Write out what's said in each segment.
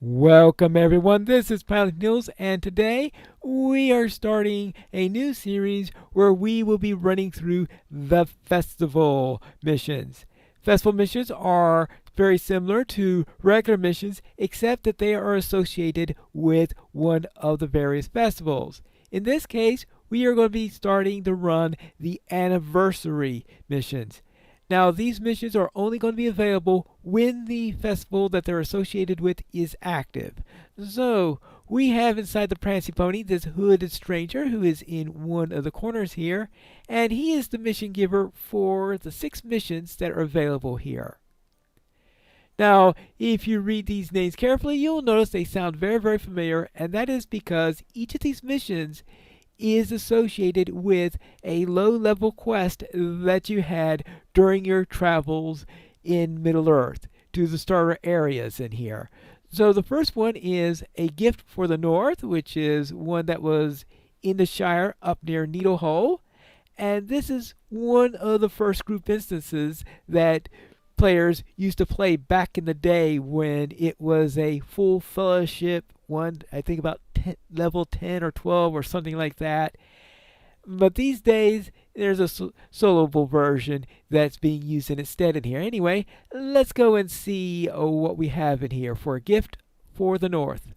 Welcome everyone, this is Pilot Nils, and today we are starting a new series where we will be running through the festival missions. Festival missions are very similar to regular missions, except that they are associated with one of the various festivals. In this case, we are going to be starting to run the anniversary missions. Now, these missions are only going to be available when the festival that they're associated with is active. So, we have inside the Prancy Pony this hooded stranger who is in one of the corners here, and he is the mission giver for the 6 missions that are available here. Now, if you read these names carefully, you'll notice they sound very, very familiar, and that is because each of these missions is associated with a low-level quest that you had during your travels in Middle-earth to the starter areas in here. So the first one is a gift for the North, which is one that was in the Shire up near Needle Hole. And this is one of the first group instances that players used to play back in the day when it was a full fellowship one, I think about level 10 or 12 or something like that. But these days, there's a soloable version that's being used instead in here. Anyway, let's go and see what we have in here for a gift for the North.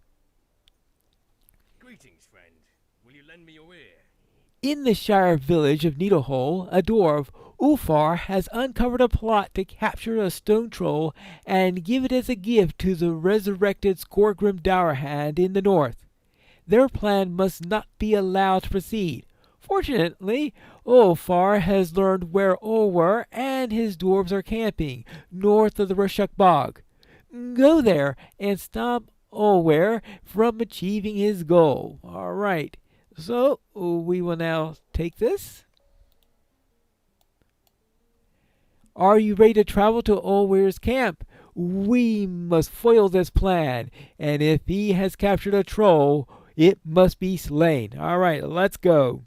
Greetings, friend. Will you lend me your ear? In the Shire village of Needlehole, a dwarf, Ulfar, has uncovered a plot to capture a stone troll and give it as a gift to the resurrected Skorgrim Dourhand in the north. Their plan must not be allowed to proceed. Fortunately, Ulfar has learned where Olwer and his dwarves are camping, north of the Rushuk Bog. Go there and stop Olwer from achieving his goal. All right. So we will now take this. Are you ready to travel to Olwer's camp? We must foil this plan, and if he has captured a troll, it must be slain. All right, let's go.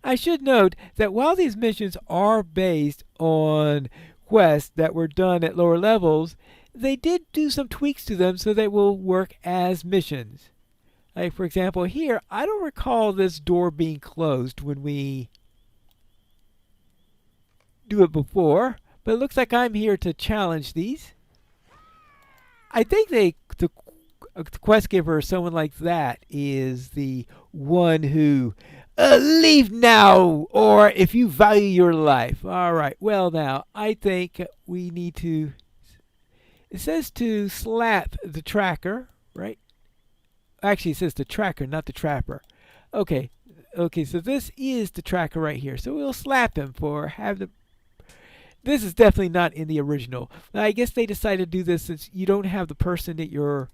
I should note that while these missions are based on quests that were done at lower levels, they did do some tweaks to them so they will work as missions. Like, for example, here, I don't recall this door being closed when we do it before, but it looks like I'm here to challenge these. I think the quest giver or someone like that is the one who leave now, or if you value your life. All right, well now, I think we need to, it says to slap the tracker, right? Actually, it says the tracker, not the trapper. Okay, so this is the tracker right here. So we'll slap him for having the. This is definitely not in the original. I guess they decided to do this since you don't have the person that you're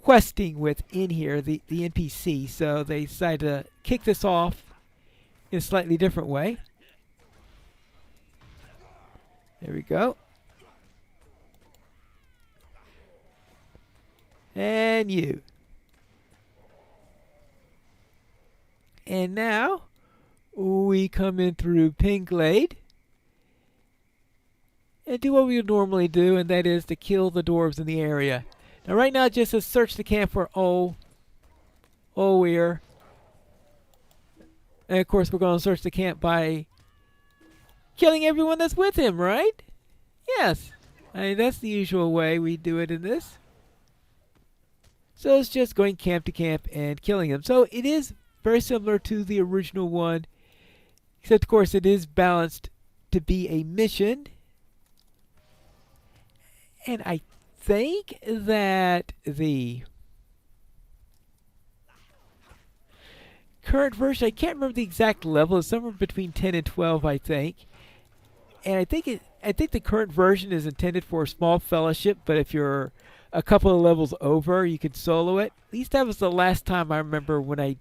questing with in here, the NPC. So they decided to kick this off in a slightly different way. There we go. And you. And now we come in through Pinglade and do what we would normally do, and that is to kill the dwarves in the area. Now right now it just says search the camp for Olwer. And of course we're going to search the camp by killing everyone that's with him, right? Yes. I mean, that's the usual way we do it in this. So it's just going camp to camp and killing them. So it is very similar to the original one, except of course it is balanced to be a mission. And I think that the current version, I can't remember the exact level, it's somewhere between 10 and 12, I think. And I think the current version is intended for a small fellowship, but if you're a couple of levels over, you could solo it. At least that was the last time I remember when I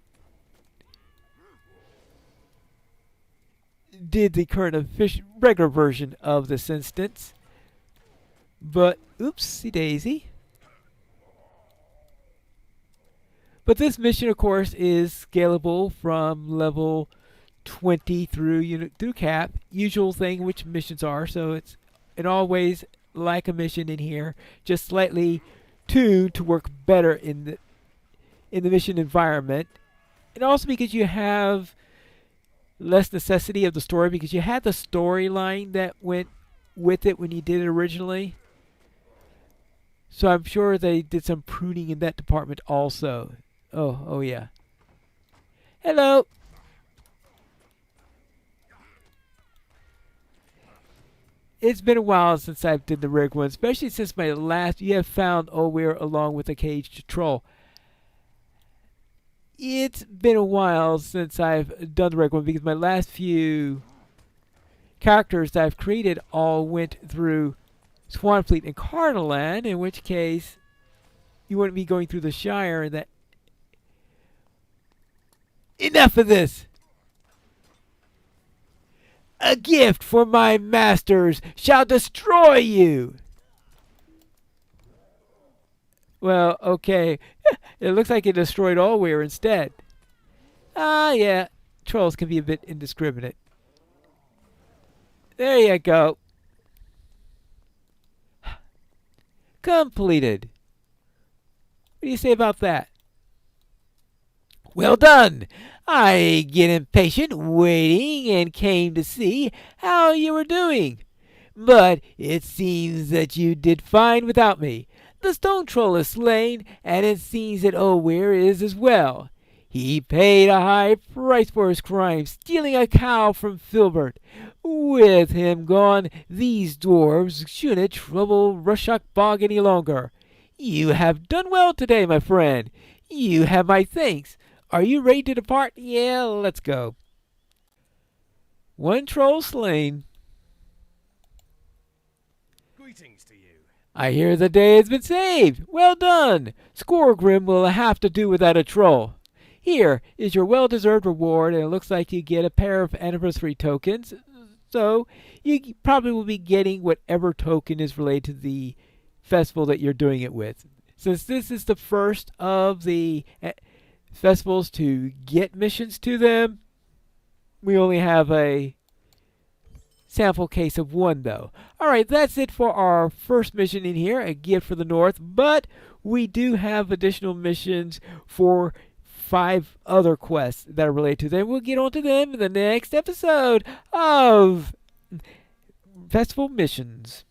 did the current regular version of this instance. But, oopsie daisy. But this mission, of course, is scalable from level 20 through through cap. Usual thing which missions are, so it's in all ways like a mission in here, just slightly tuned to work better in the mission environment, and also because you have less necessity of the story because you had the storyline that went with it when you did it originally. So I'm sure they did some pruning in that department also. Oh yeah. Hello. It's been a while since I've did the rig one, especially since my last. You have found Oware along with a caged troll. It's been a while since I've done the rig one because my last few characters that I've created all went through Swanfleet and Carnaland, in which case you wouldn't be going through the Shire. And that enough of this. A gift for my masters shall destroy you. Well, okay. It looks like it destroyed Allware instead. Yeah. Trolls can be a bit indiscriminate. There you go. Completed. What do you say about that? Well done! I get impatient waiting and came to see how you were doing. But it seems that you did fine without me. The stone troll is slain, and it seems that Oware is as well. He paid a high price for his crime, stealing a cow from Filbert. With him gone, these dwarves shouldn't trouble Rushok Bog any longer. You have done well today, my friend. You have my thanks. Are you ready to depart? Yeah, let's go. One troll slain. Greetings to you. I hear the day has been saved. Well done. Scoregrim will have to do without a troll. Here is your well-deserved reward, and it looks like you get a pair of anniversary tokens. So you probably will be getting whatever token is related to the festival that you're doing it with. Since this is the first of the festivals to get missions to them, we only have a sample case of one, though. Alright, that's it for our first mission in here, a gift for the North, but we do have additional missions for 5 other quests that are related to them. We'll get on to them in the next episode of Festival Missions.